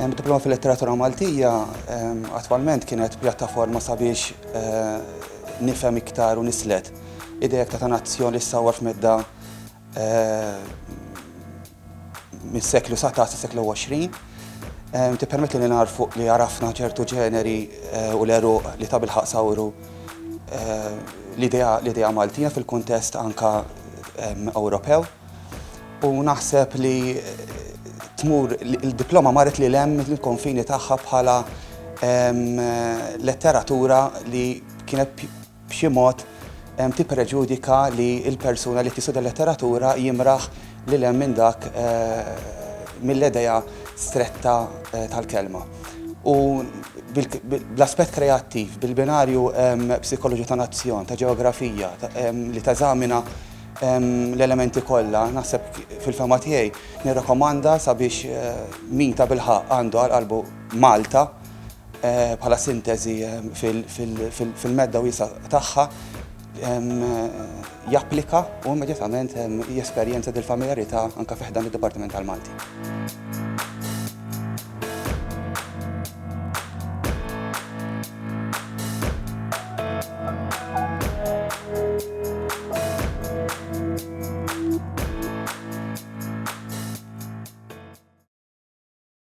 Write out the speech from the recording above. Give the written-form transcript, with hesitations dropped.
Diploma fil-letteratura Maltija attwalment kienet pjattaforma sabiex nifhem iktar u nislet idejek ta' nazzjon li ssawwar f'medda mis-seklu 19 seklu 20. Tippermetti li narfu li għarafna ċertu ġeneri u l-eruq li ta' bilħaq sawru l-idea Maltina fil-kuntest anka Ewropew. U naħseb li tmur il-diploma marret li l-hemm il-konfini tagħha bħala letteratura li kienet b'xi mod tippreġudika li l-persuna li tistudja letteratura jimraħ li l-hemm minn dak mill-idea stretta tal-kelma. U bl-aspett kreattiv, bil-binarju psikoloġi ta' nazzjon, ta' ġeografija, li teżamina l-elementi kollha, naħseb fil-fema tiegħi nirrakkomanda sabiex min ta' bilħaq għandu għal-qalbu Malta bħala sintesi fil-medda wiesa tagħha japplika u immedjatament jesperjenza dil-familjarità anke fih dan id-Dipartiment tal-Malti.